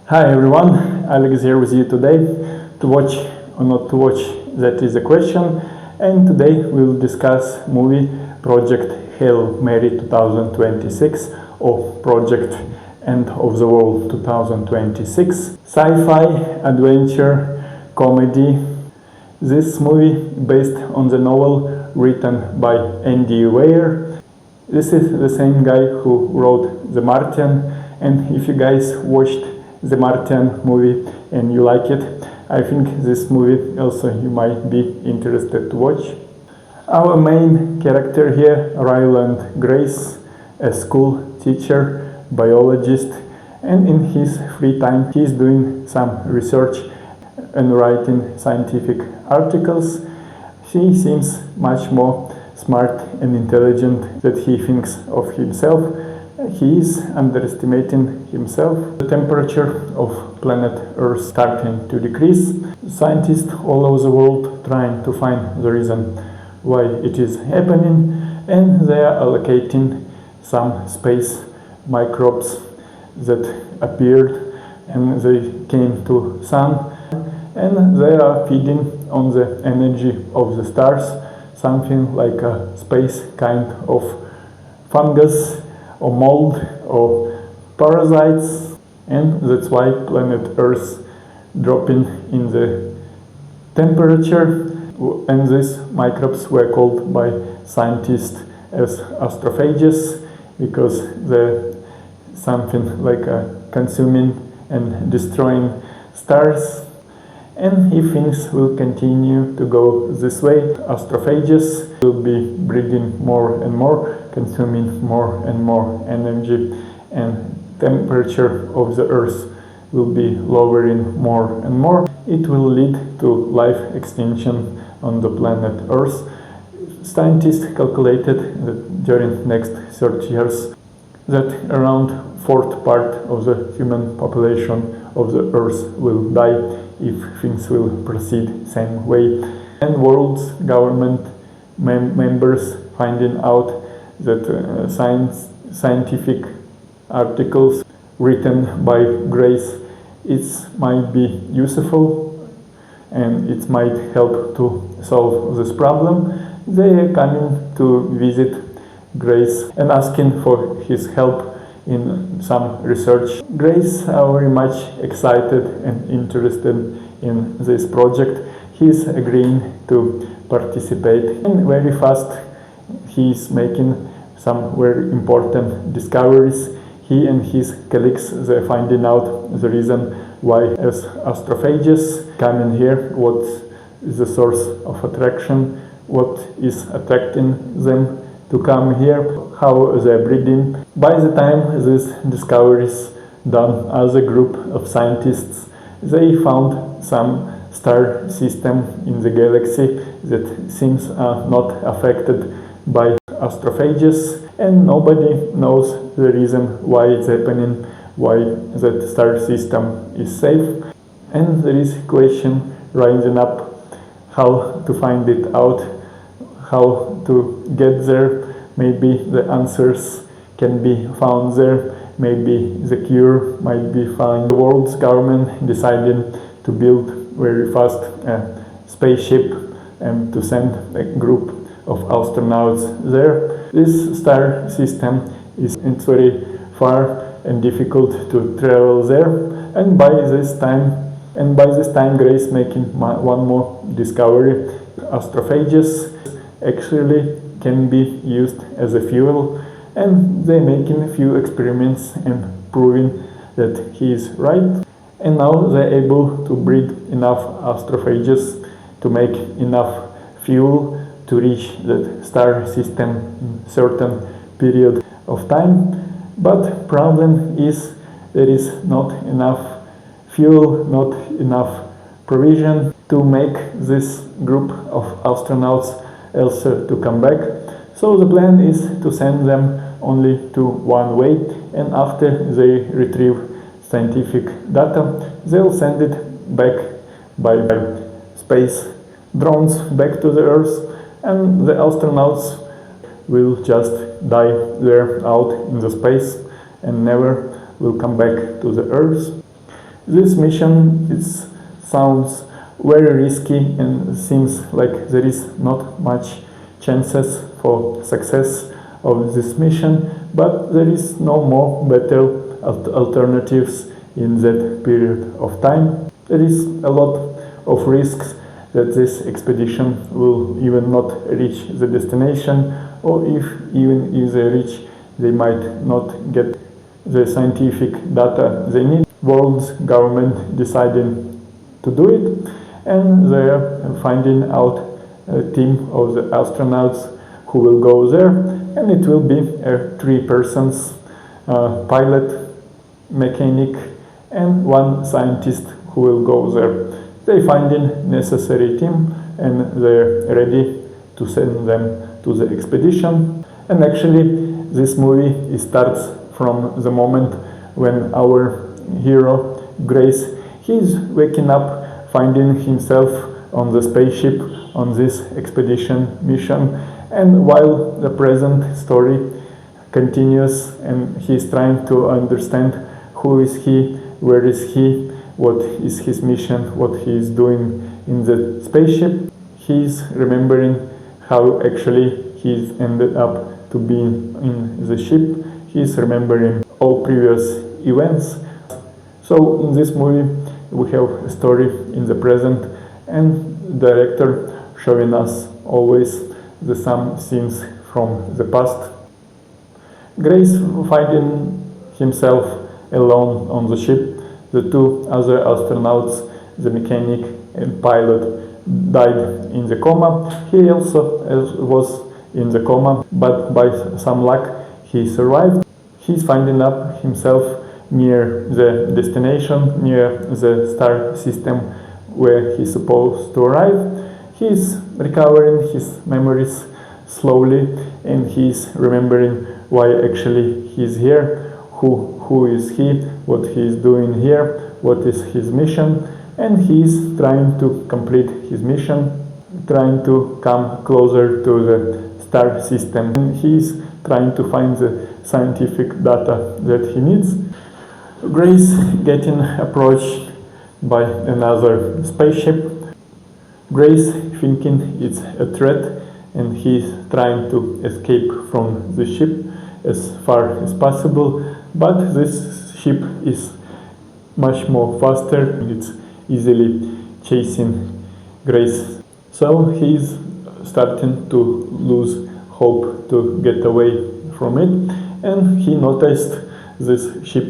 Hi everyone, Alex here with you today. To watch or not to watch, that is the question. And today we will discuss movie Project Hail Mary 2026 or Project End of the World 2026. Sci-fi, adventure, comedy. This movie based on the novel written by Andy Weir. This is the same guy who wrote The Martian, and if you guys watched The Martian movie and you like it, I think this movie also you might be interested to watch. Our main character here, Ryland Grace, a school teacher, biologist, and in his free time he is doing some research and writing scientific articles. He seems much more smart and intelligent than he thinks of himself. He is underestimating himself. The temperature of planet Earth starting to decrease. Scientists all over the world trying to find the reason why it is happening, and they are allocating some space microbes that appeared and they came to sun, and they are feeding on the energy of the stars, something like a space kind of fungus or mold or parasites, and that's why planet Earth dropping in the temperature, and these microbes were called by scientists as astrophages because they're something like consuming and destroying stars. And if things will continue to go this way, astrophages will be breeding more and more, consuming more and more energy, and temperature of the Earth will be lowering more and more. It will lead to life extinction on the planet Earth. Scientists calculated that during next 30 years that around fourth part of the human population of the Earth will die if things will proceed same way. And world's government members finding out that scientific articles written by Grace it might be useful and it might help to solve this problem. They are coming to visit Grace and asking for his help in some research. Grace are very much excited and interested in this project. He is agreeing to participate, and very fast he is making some very important discoveries. He and his colleagues they finding out the reason why as astrophages come in here, what is the source of attraction, what is attracting them to come here, how they are breeding. By the time these discoveries done as a group of scientists, they found some star system in the galaxy that seems not affected by astrophages, and nobody knows the reason why it's happening, why that star system is safe. And there is a question rising up how to find it out, how to get there. Maybe the answers can be found there, maybe the cure might be found. The world's government decided to build very fast a spaceship and to send a group of astronauts there. This star system it's very far and difficult to travel there, and by this time Grace making one more discovery. Astrophages actually can be used as a fuel, and they're making a few experiments and proving that he is right. And now they're able to breed enough astrophages to make enough fuel to reach that star system in certain period of time. But problem is there is not enough fuel, not enough provision to make this group of astronauts also to come back. So the plan is to send them only to one way, and after they retrieve scientific data, they'll send it back by space drones back to the Earth, and the astronauts will just die there out in the space and never will come back to the Earth. This mission sounds very risky and seems like there is not much chances for success of this mission, but there is no more better alternatives in that period of time. There is a lot of risks that this expedition will even not reach the destination, or even if they reach, they might not get the scientific data they need. World's government deciding to do it, and they are finding out a team of the astronauts who will go there, and it will be a 3 persons pilot, mechanic, and 1 scientist who will go there. They finding necessary team, and they're ready to send them to the expedition. And actually, this movie starts from the moment when our hero Grace, he's waking up, finding himself on the spaceship on this expedition mission, and while the present story continues and he's trying to understand who is he, where is he, what is his mission, what he is doing in the spaceship, he's remembering how actually he's ended up to be in the ship. He's remembering all previous events. So in this movie we have a story in the present, and the director showing us always the some scenes from the past. Grace finding himself alone on the ship. The 2 other astronauts, the mechanic and pilot, died in the coma. He also was in the coma, but by some luck he survived. He's finding up himself near the destination, near the star system where he's supposed to arrive. He's recovering his memories slowly, and he's remembering why actually he's here, who is he, what he is doing here, what is his mission, and he's trying to complete his mission, trying to come closer to the star system. And he's trying to find the scientific data that he needs. Grace getting approached by another spaceship. Grace thinking it's a threat, and he's trying to escape from the ship as far as possible, but this ship is much more faster, it's easily chasing Grace. So he's starting to lose hope to get away from it, and he noticed this ship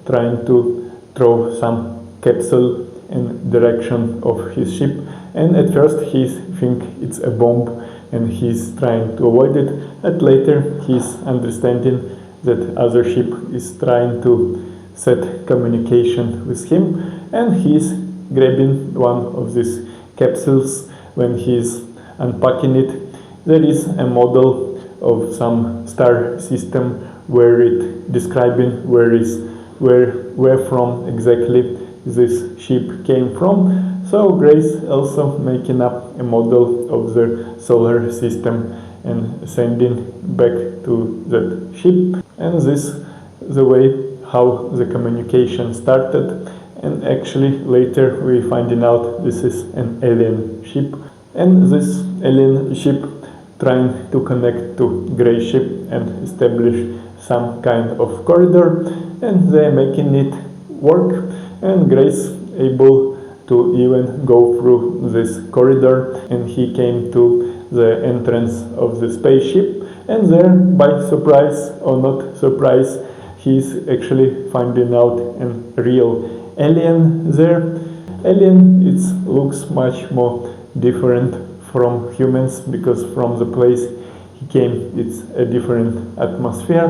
trying to throw some capsule in direction of his ship, and at first he thinks it's a bomb and he's trying to avoid it, but later he's understanding that other ship is trying to set communication with him, and he's grabbing one of these capsules. When he's unpacking it, there is a model of some star system where it describing where from exactly this ship came from. So Grace also making up a model of the solar system and sending back to that ship, and this the way how the communication started. And actually later we finding out this is an alien ship, and this alien ship trying to connect to Grey ship and establish some kind of corridor, and they're making it work, and Gray's able to even go through this corridor, and he came to the entrance of the spaceship, and there, by surprise or not surprise, he's actually finding out a real alien there. Alien, it looks much more different from humans, because from the place he came it's a different atmosphere,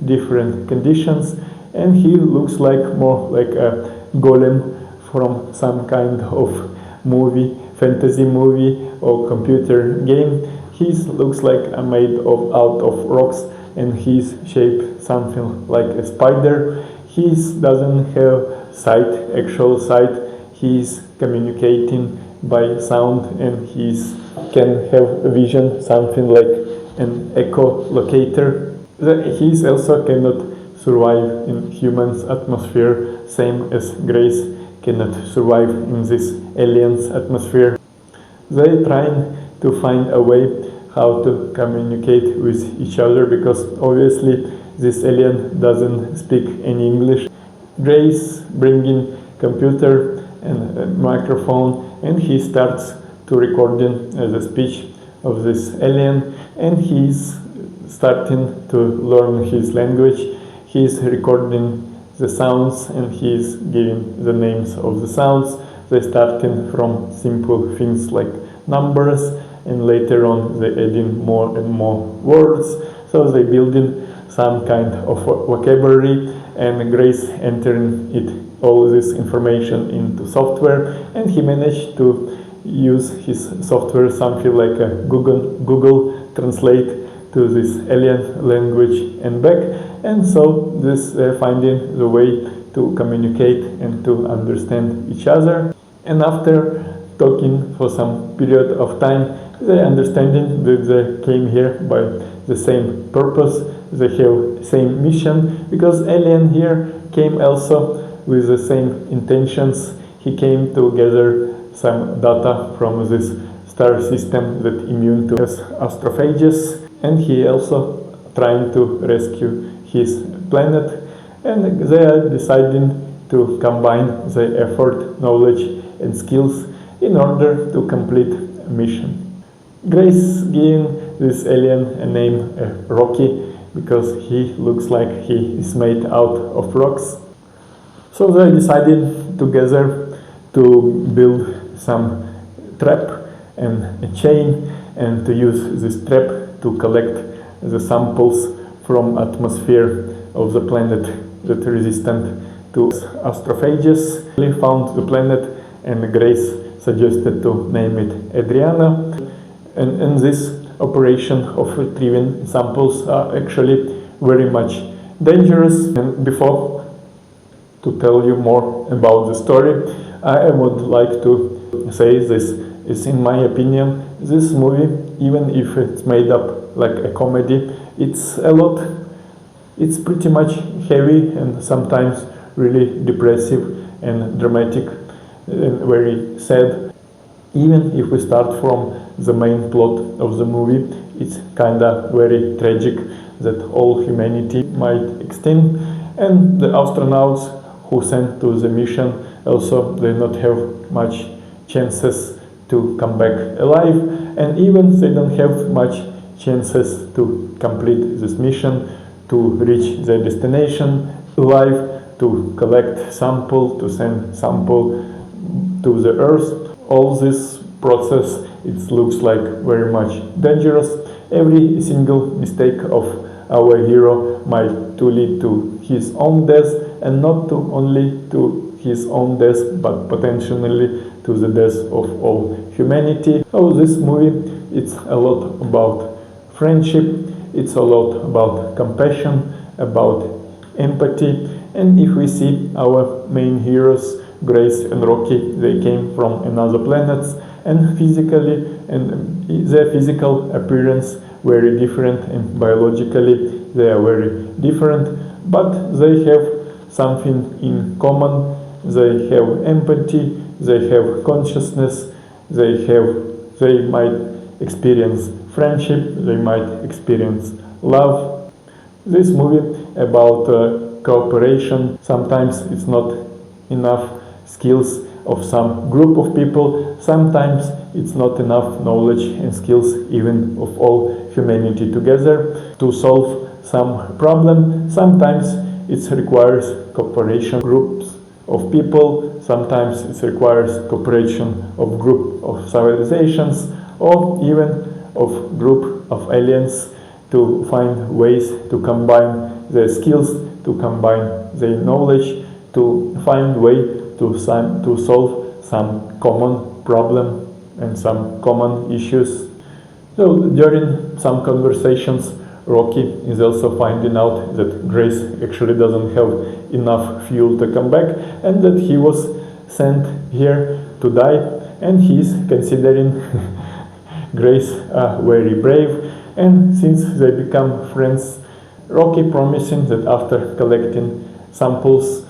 different conditions, and he looks like more like a golem from some kind of movie, fantasy movie or computer game. He looks like made out of rocks, and he's shaped something like a spider. He doesn't have sight, actual sight. He's communicating by sound, and he can have vision, something like an echolocator. He also cannot survive in humans' atmosphere, same as Grace cannot survive in this alien's atmosphere. They trying to find a way how to communicate with each other, because obviously this alien doesn't speak any English. Grace bringing computer and a microphone, and he starts to recording the speech of this alien, and he's starting to learn his language. He's recording the sounds and he's giving the names of the sounds. They starting from simple things like numbers, and later on they adding more and more words. So they building some kind of vocabulary, and Grace entering all this information into software, and he managed to use his software something like a Google Translate to this alien language and back, and so this finding the way to communicate and to understand each other. And after talking for some period of time, they understanding that they came here by the same purpose, they have same mission, because alien here came also with the same intentions. He came to gather some data from this star system that immune to astrophages, and he also trying to rescue his planet, and they are deciding to combine their effort, knowledge and skills in order to complete a mission. Grace giving this alien a name Rocky, because he looks like he is made out of rocks. So they decided together to build some trap and a chain, and to use this trap to collect the samples from atmosphere of the planet that resistant to astrophages. They found the planet, and Grace suggested to name it Adriana. And this operation of retrieving samples are actually very much dangerous. And before to tell you more about the story, I would like to say this is, in my opinion, this movie, even if it's made up like a comedy, it's pretty much heavy and sometimes really depressive and dramatic and very sad. Even if we start from the main plot of the movie, it's kinda very tragic that all humanity might extinct, and the astronauts who sent to the mission also they not have much chances to come back alive, and even they don't have much chances to complete this mission, to reach their destination alive, to collect sample, to send sample to the Earth. All this process, it looks like very much dangerous. Every single mistake of our hero might to lead to his own death, and not to only to his own death, but potentially to the death of all humanity. So this movie, it's a lot about friendship, it's a lot about compassion, about empathy. And if we see our main heroes, Grace and Rocky, they came from another planets, and physically and their physical appearance very different, and biologically they are very different, but they have something in common. They have empathy, they have consciousness, they might experience friendship, they might experience love. This movie about cooperation, sometimes it's not enough skills of some group of people, sometimes it's not enough knowledge and skills even of all humanity together to solve some problem. Sometimes it requires cooperation groups of people, sometimes it requires cooperation of group of civilizations, or even of group of aliens, to find ways to combine their skills, to combine their knowledge, to find way to solve some common problem and some common issues. So during some conversations, Rocky is also finding out that Grace actually doesn't have enough fuel to come back, and that he was sent here to die, and he's considering Grace very brave. And since they become friends, Rocky promising that after collecting samples,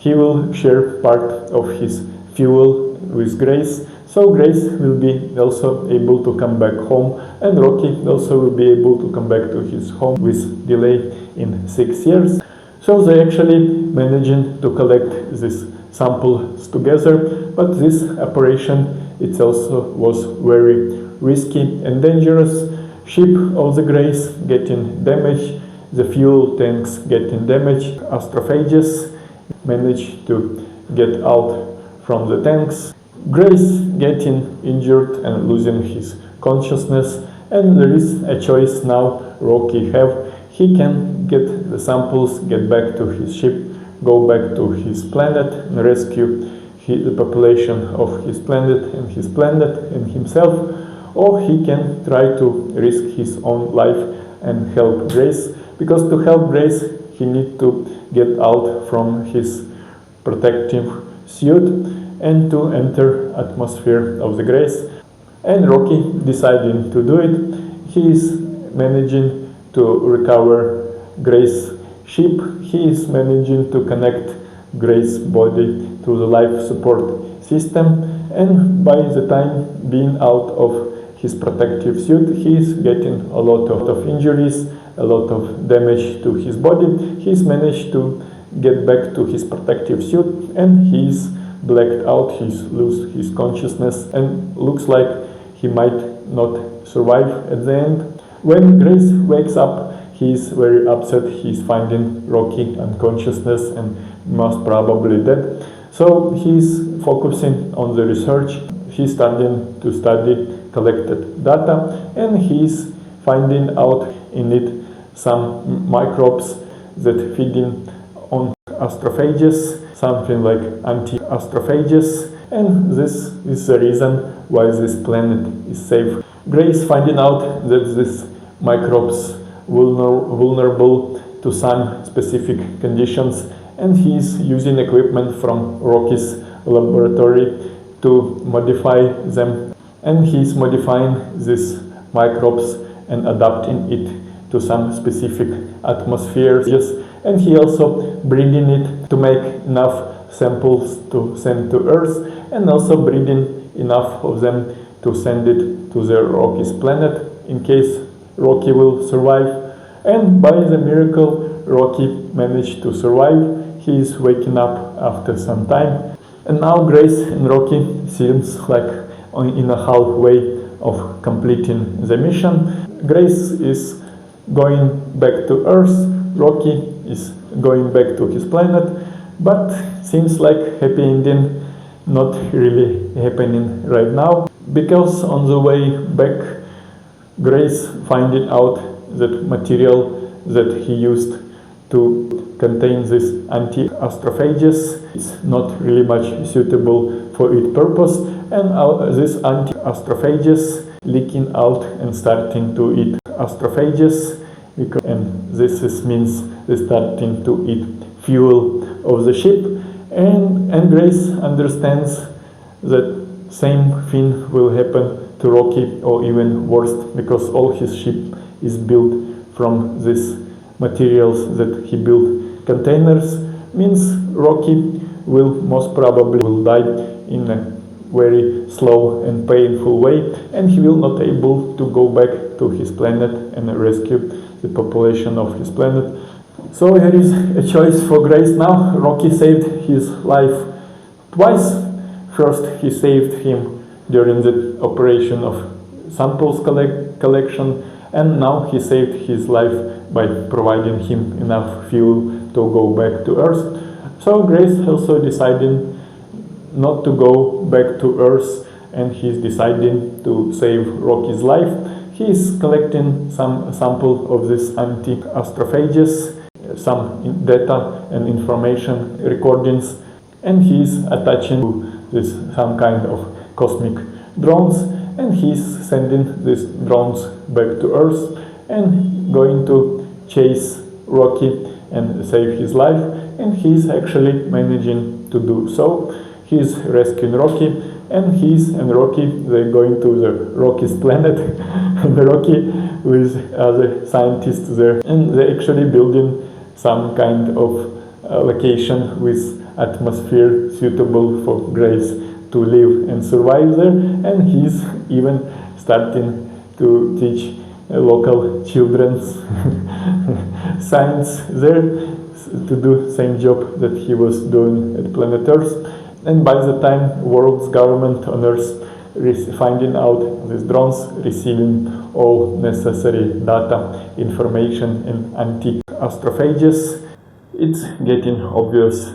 he will share part of his fuel with Grace, so Grace will be also able to come back home, and Rocky also will be able to come back to his home with delay in 6 years. So they actually managing to collect these samples together, but this operation it also was very risky and dangerous. Ship of the Grace getting damaged, the fuel tanks getting damaged, astrophages managed to get out from the tanks, Grace getting injured and losing his consciousness, and there is a choice now Rocky have. He can get the samples, get back to his ship, go back to his planet and rescue the population of his planet and himself, or he can try to risk his own life and help Grace, because to help Grace he need to get out from his protective suit and to enter atmosphere of the Grace. And Rocky deciding to do it. He is managing to recover Grace's ship. He is managing to connect Grace's body to the life support system, and by the time being out of his protective suit, he is getting a lot of injuries, a lot of damage to his body. He's managed to get back to his protective suit, and he's blacked out, he's lost his consciousness, and looks like he might not survive at the end. When Grace wakes up, he's very upset. He's finding Rocky unconsciousness and most probably dead. So he's focusing on the research. He's starting to study collected data, and he's finding out in it some microbes that feeding on astrophages, something like anti-astrophages, and this is the reason why this planet is safe. Grace finding out that these microbes vulnerable to some specific conditions, and he's using equipment from Rocky's laboratory to modify them, and he's modifying these microbes and adapting it to some specific atmospheres, and he also breeding it to make enough samples to send to Earth, and also breeding enough of them to send it to the Rocky's planet in case Rocky will survive. And by the miracle, Rocky managed to survive. He is waking up after some time, and now Grace and Rocky seems like in a halfway of completing the mission. Grace is going back to Earth, Rocky is going back to his planet, but seems like happy ending not really happening right now, because on the way back Grace finding out that material that he used to contain these anti-astrophages is not really much suitable for its purpose, and these anti-astrophages leaking out and starting to eat astrophages, and this means they starting to eat fuel of the ship, and Grace understands that same thing will happen to Rocky, or even worse, because all his ship is built from these materials that he built containers. Means Rocky will most probably will die in a very slow and painful way, and he will not able to go back to his planet and rescue the population of his planet. So here is a choice for Grace now. Rocky saved his life twice. First he saved him during the operation of samples collection, and now he saved his life by providing him enough fuel to go back to Earth. So Grace also deciding not to go back to Earth, and he's deciding to save Rocky's life. He is collecting some sample of these anti-astrophages, some data and information recordings, and he's attaching to this some kind of cosmic drones, and he's sending these drones back to Earth and going to chase Rocky and save his life, and he's actually managing to do so. He's rescuing Rocky, and Rocky, they're going to the Rocky's planet, and Rocky with other scientists there, and they're actually building some kind of location with atmosphere suitable for Grace to live and survive there, and he's even starting to teach local children's science there to do same job that he was doing at planet Earth. And by the time world's government on Earth finding out these drones, receiving all necessary data, information and antique astrophages, it's getting obvious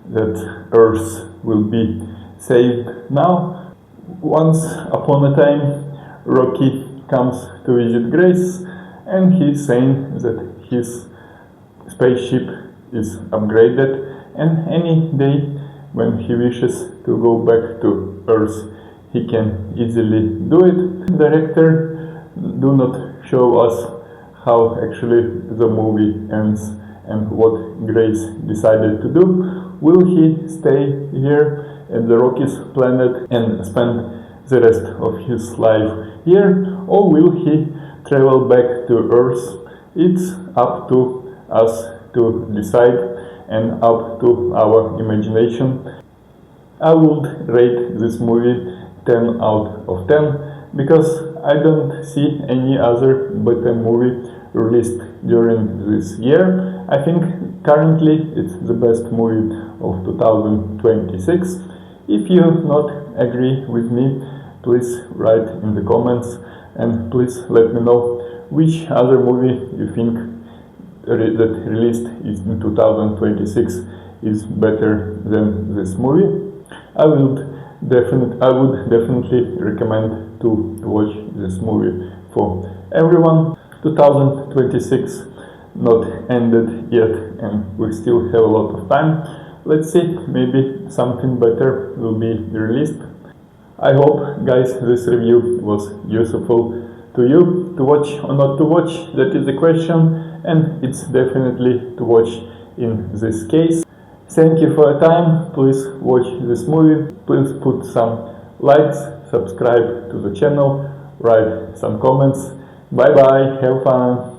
that Earth will be saved now. Once upon a time, Rocky comes to visit Grace, and he's saying that his spaceship is upgraded, and any day when he wishes to go back to Earth, he can easily do it. Director do not show us how actually the movie ends and what Grace decided to do. Will he stay here at the Rocky's planet and spend the rest of his life here, or will he travel back to Earth? It's up to us to decide and up to our imagination. I would rate this movie 10 out of 10 because I don't see any other better movie released during this year. I think currently it's the best movie of 2026. If you not agree with me, please write in the comments and please let me know which other movie you think that released in 2026 is better than this movie. I would definitely recommend to watch this movie for everyone. 2026 not ended yet and we still have a lot of time. Let's see, maybe something better will be released. I hope, guys, this review was useful to you. To watch or not to watch, that is the question, and it's definitely to watch in this case. Thank you for your time. Please watch this movie. Please put some likes, subscribe to the channel, write some comments. Bye bye, have fun.